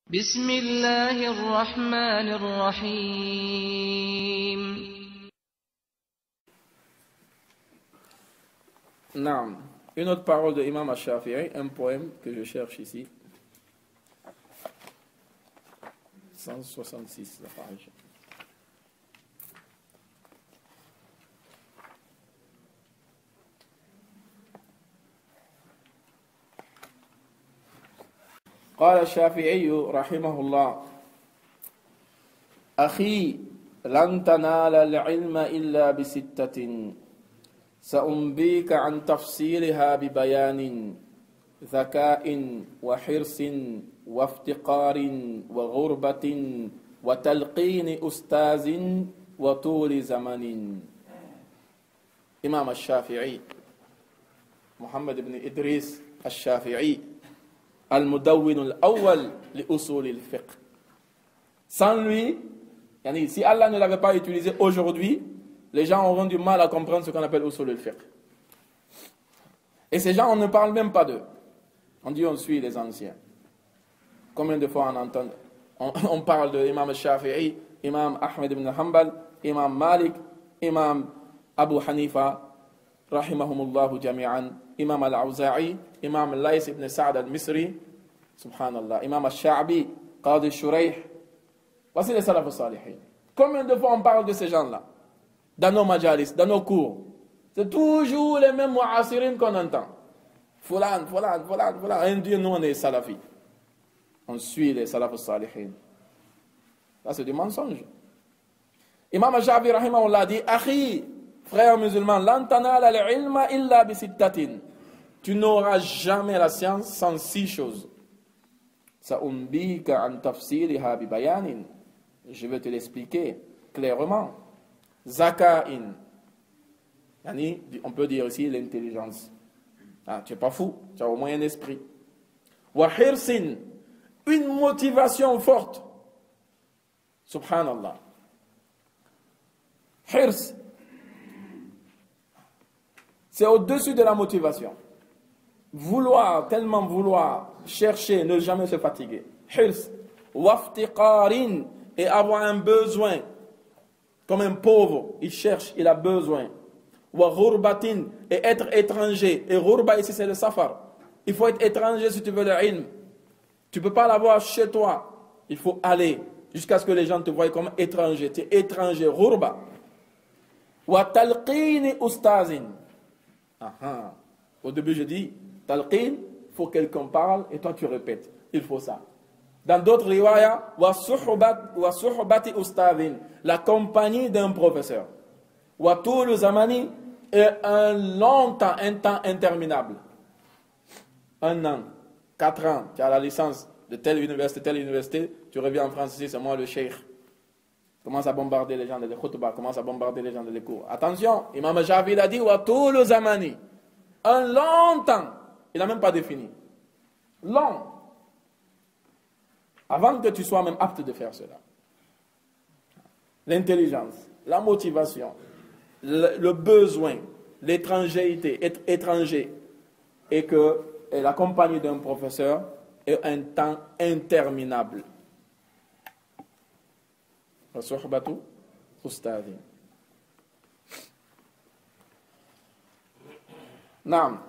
بسم الله الرحمن الرحيم. Naam. Une autre parole de Imam Ash-Shafi'i, un poème que je cherche ici. 166, la page. قال الشافعي رحمه الله: أخي لن تنال العلم إلا بستة سأنبيك عن تفصيلها ببيان ذكاء وحرص وافتقار وغربة وتلقين أستاذ وطول زمن. إمام الشافعي محمد بن إدريس الشافعي المدون الأول لأصول الفقه. Sans lui, si Allah ne l'avait pas utilisé aujourd'hui, les gens auront du mal à comprendre ce qu'on appelle usul al-fiqh. Et ces gens, on ne parle même pas d'eux. On dit on suit les anciens. Combien de fois on parle de Imam Shafi'i, Imam Ahmed ibn Hanbal, Imam Malik, Imam Abu Hanifa, rahimahumullahu jami'an, Imam al-Awza'i, Imam Lays ibn Sa'd al-Misri, subhanallah, Imam al-Sha'bi, Qadi Shurayh. Voici les salaf al-salihin. Combien de fois on parle de ces gens-là dans nos majalis, dans nos cours? C'est toujours les mêmes mu'asirin qu'on entend. Fulan. Un Dieu, nous on est salafi. On suit les salaf al-salihin. Ça c'est du mensonge. Imam al-Sha'bi rahimahullah dit: Akhi, frère musulman, lan tanala al-ilma illa bi sittatin. Tu n'auras jamais la science sans 6 choses. Sa'umbika an tafsiliha bi bayanin. Je vais te l'expliquer clairement. Zaka'in. On peut dire ici l'intelligence. Tu n'es pas fou, tu as au moins un esprit. Wa hirsin. Une motivation forte. Subhanallah. Hirs. C'est au-dessus de la motivation. Tellement vouloir, chercher, ne jamais se fatiguer. Hirs. Waftiqarin. Et avoir un besoin. Comme un pauvre, il cherche, il a besoin. Wa ghurbatin. Et être étranger. Et ghurba ici c'est le safar. Il faut être étranger si tu veux le ilm. Tu ne peux pas l'avoir chez toi. Il faut aller jusqu'à ce que les gens te voient comme étranger. Tu es étranger, ghurba. Wa talqini ustazin. Au début je dis, talqin, il faut que quelqu'un parle et toi tu répètes. Il faut ça. Dans d'autres riwayas, wa suhbati ustazin, la compagnie d'un professeur. Wa tul zamani, et un long temps, un temps interminable. 1 an, 4 ans, tu as la licence de telle université, tu reviens en France ici, c'est moi le cheikh. Commence à bombarder les gens de les khutbah, commence à bombarder les gens de les cours. Attention, Imam Shafi'i a dit wa tul zamani, un long temps, il n'a même pas défini. Long. Avant que tu sois même apte de faire cela. L'intelligence, la motivation, le besoin, l'étrangeté, être étranger, et la compagnie d'un professeur est un temps interminable. Suhbatu ustadin. Naam.